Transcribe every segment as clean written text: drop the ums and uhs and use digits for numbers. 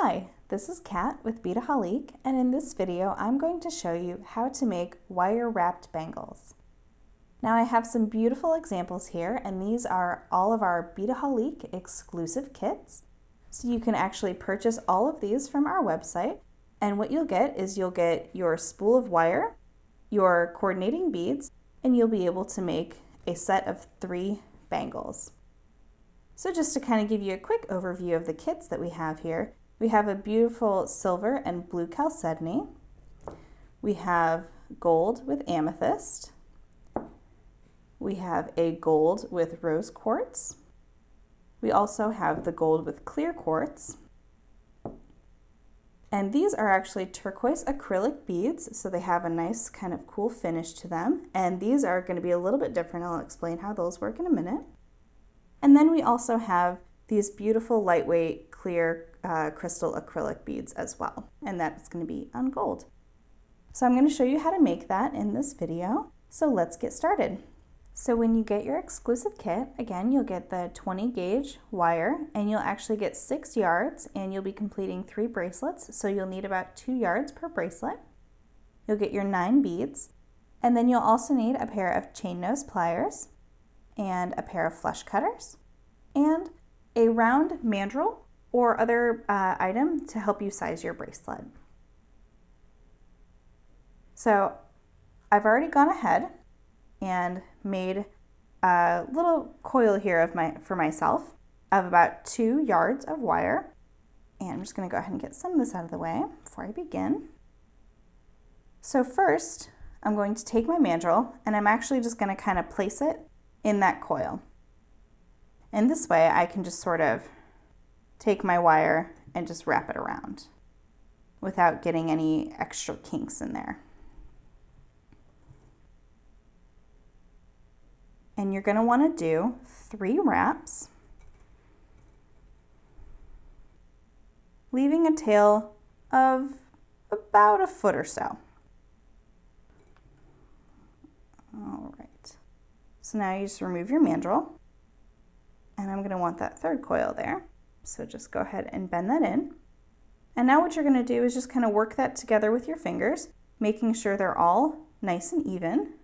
Hi, this is Kat with Beadaholique, and in this video I'm going to show you how to make wire-wrapped bangles. Now I have some beautiful examples here, and these are all of our Beadaholique exclusive kits. So you can actually purchase all of these from our website, and what you'll get is you'll get your spool of wire, your coordinating beads, and you'll be able to make a set of 3 bangles. So just to kind of give you a quick overview of the kits that we have here, we have a beautiful silver and blue chalcedony. We have gold with amethyst. We have a gold with rose quartz. We also have the gold with clear quartz. And these are actually turquoise acrylic beads, so they have a nice kind of cool finish to them. And these are going to be a little bit different. I'll explain how those work in a minute. And then we also have these beautiful lightweight clear crystal acrylic beads as well, and that's going to be on gold. So I'm going to show you how to make that in this video, so let's get started. So when you get your exclusive kit, again, you'll get the 20 gauge wire, and you'll actually get 6 yards, and you'll be completing 3 bracelets, so you'll need about 2 yards per bracelet. You'll get your 9 beads, and then you'll also need a pair of chain nose pliers, and a pair of flush cutters, and a round mandrel or other item to help you size your bracelet. So I've already gone ahead and made a little coil here for myself of about 2 yards of wire. And I'm just going to go ahead and get some of this out of the way before I begin. So first, I'm going to take my mandrel, and I'm actually just going to kind of place it in that coil. And this way I can just sort of take my wire and just wrap it around without getting any extra kinks in there. And you're going to want to do 3 wraps, leaving a tail of about a foot or so. All right. So now you just remove your mandrel, and I'm going to want that 3rd coil there. So just go ahead and bend that in. And now what you're going to do is just kind of work that together with your fingers, making sure they're all nice and even.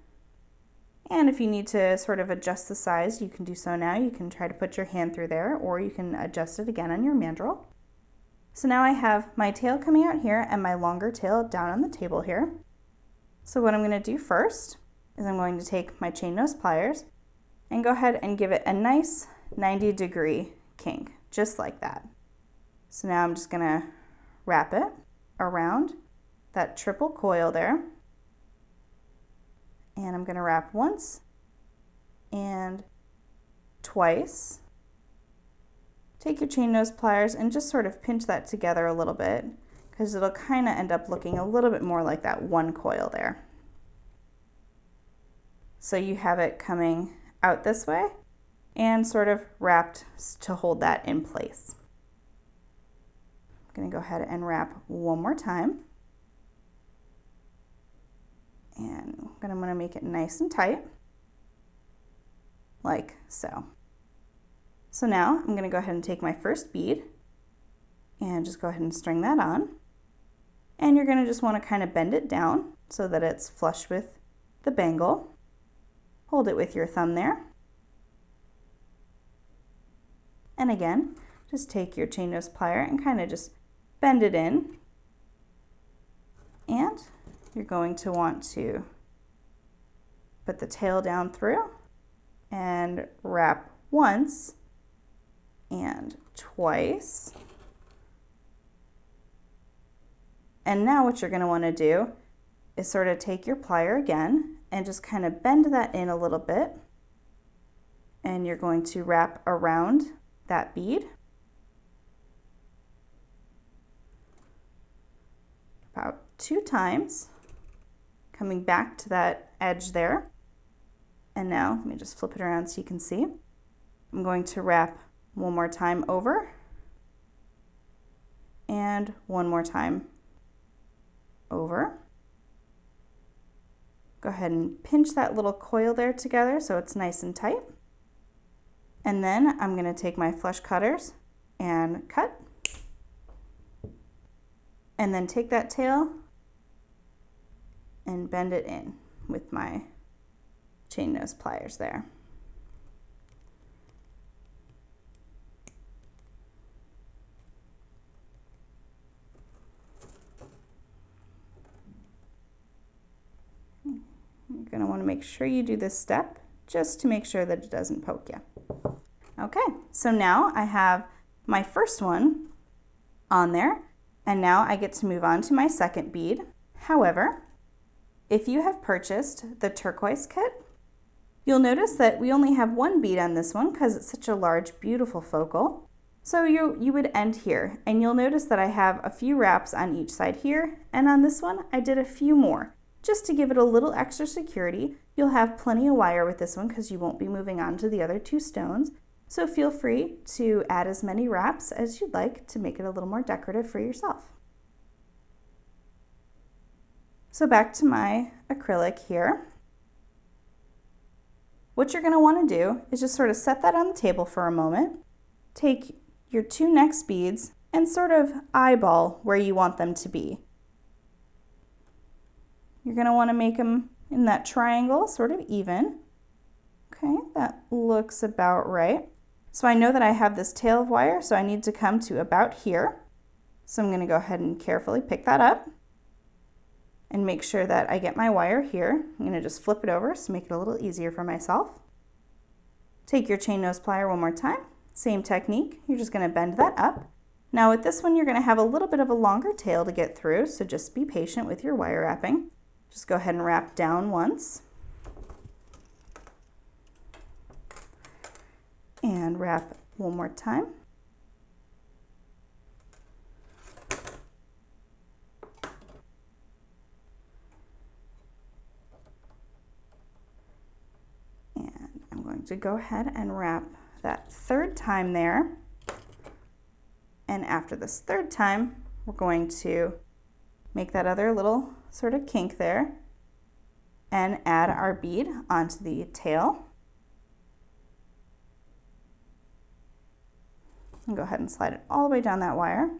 And if you need to sort of adjust the size, you can do so now. You can try to put your hand through there, or you can adjust it again on your mandrel. So now I have my tail coming out here and my longer tail down on the table here. So what I'm going to do first is I'm going to take my chain nose pliers and go ahead and give it a nice 90-degree kink, just like that. So now I'm just going to wrap it around that triple coil there. And I'm going to wrap once and twice. Take your chain nose pliers and just sort of pinch that together a little bit, because it'll kind of end up looking a little bit more like that one coil there. So you have it coming out this way and sort of wrapped to hold that in place. I'm going to go ahead and wrap one more time. And I'm going to make it nice and tight, like so. So now I'm going to go ahead and take my first bead and just go ahead and string that on. And you're going to just want to kind of bend it down so that it's flush with the bangle. Hold it with your thumb there. And again, just take your chain nose plier and kind of just bend it in. And you're going to want to put the tail down through and wrap once and twice. And now what you're going to want to do is sort of take your plier again and just kind of bend that in a little bit. And you're going to wrap around that bead about 2 times, coming back to that edge there. And now let me just flip it around so you can see. I'm going to wrap one more time over and one more time over. Go ahead and pinch that little coil there together so it's nice and tight. And then I'm going to take my flush cutters and cut. And then take that tail and bend it in with my chain nose pliers there. You're going to want to make sure you do this step just to make sure that it doesn't poke you. Okay, so now I have my first one on there, and now I get to move on to my second bead. However, if you have purchased the turquoise kit, you'll notice that we only have one bead on this one because it's such a large, beautiful focal. So you would end here, and you'll notice that I have a few wraps on each side here, and on this one I did a few more. Just to give it a little extra security. You'll have plenty of wire with this one because you won't be moving on to the other two stones. So feel free to add as many wraps as you'd like to make it a little more decorative for yourself. So back to my acrylic here. What you're going to want to do is just sort of set that on the table for a moment. Take your two next beads and sort of eyeball where you want them to be. You're going to want to make them in that triangle, sort of even. Okay, that looks about right. So I know that I have this tail of wire, so I need to come to about here. So I'm going to go ahead and carefully pick that up and make sure that I get my wire here. I'm going to just flip it over to make it a little easier for myself. Take your chain nose plier one more time. Same technique. You're just going to bend that up. Now with this one, you're going to have a little bit of a longer tail to get through, so just be patient with your wire wrapping. Just go ahead and wrap down once. And wrap one more time. And I'm going to go ahead and wrap that third time there. And after this third time, we're going to make that other little sort of kink there and add our bead onto the tail. And go ahead and slide it all the way down that wire.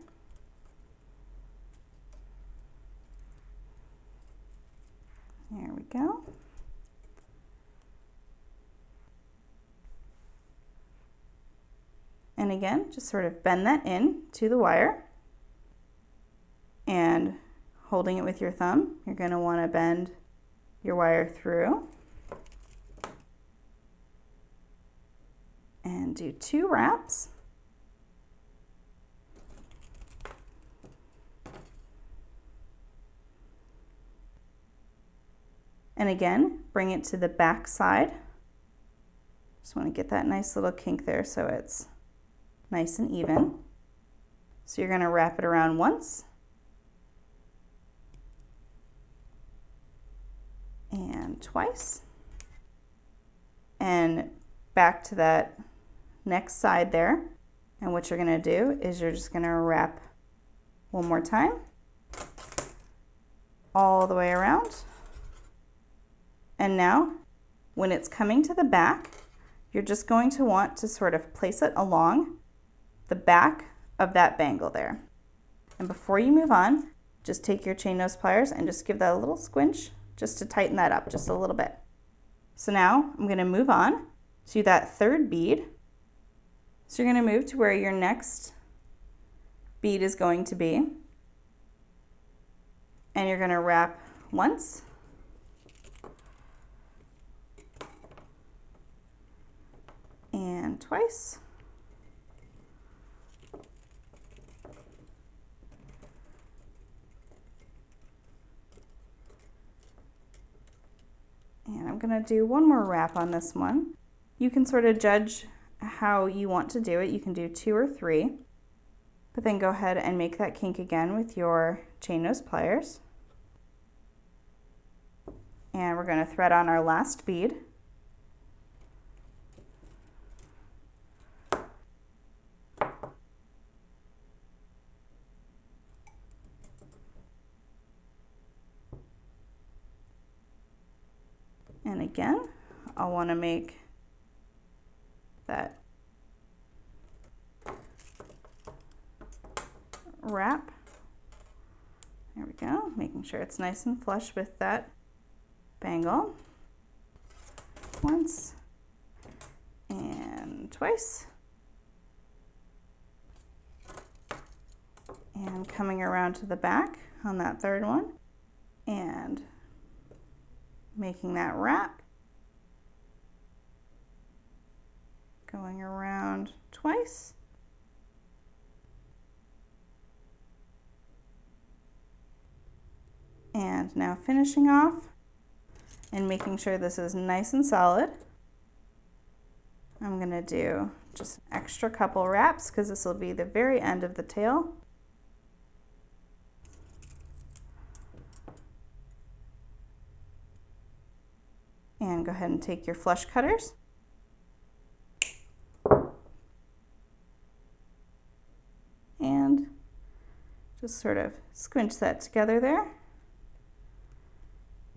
There we go. And again, just sort of bend that in to the wire, and holding it with your thumb, you're going to want to bend your wire through and do 2 wraps. And again, bring it to the back side. Just want to get that nice little kink there so it's nice and even. So you're going to wrap it around once. And twice. And back to that next side there. And what you're going to do is you're just going to wrap one more time all the way around. And now when it's coming to the back, you're just going to want to sort of place it along the back of that bangle there. And before you move on, just take your chain nose pliers and just give that a little squinch just to tighten that up just a little bit. So now I'm going to move on to that third bead. So you're going to move to where your next bead is going to be. And you're going to wrap once. And twice. And I'm going to do one more wrap on this one. You can sort of judge how you want to do it. You can do 2 or 3, but then go ahead and make that kink again with your chain nose pliers. And we're going to thread on our last bead. And again, I'll want to make that wrap There we go, making sure it's nice and flush with that bangle. Once and twice. And coming around to the back on that third one and making that wrap. Going around twice. And now finishing off and making sure this is nice and solid. I'm going to do just an extra couple wraps because this will be the very end of the tail. And go ahead and take your flush cutters. And just sort of squinch that together there.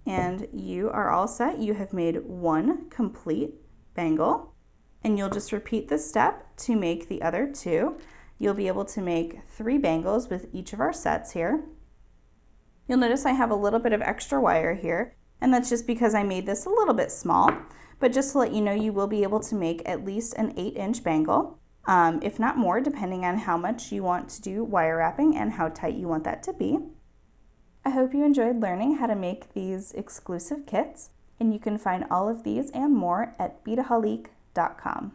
And you are all set. You have made one complete bangle. And you'll just repeat this step to make the other two. You'll be able to make 3 bangles with each of our sets here. You'll notice I have a little bit of extra wire here. And that's just because I made this a little bit small, but just to let you know, you will be able to make at least an 8-inch bangle, if not more, depending on how much you want to do wire wrapping and how tight you want that to be. I hope you enjoyed learning how to make these exclusive kits, and you can find all of these and more at beadaholique.com.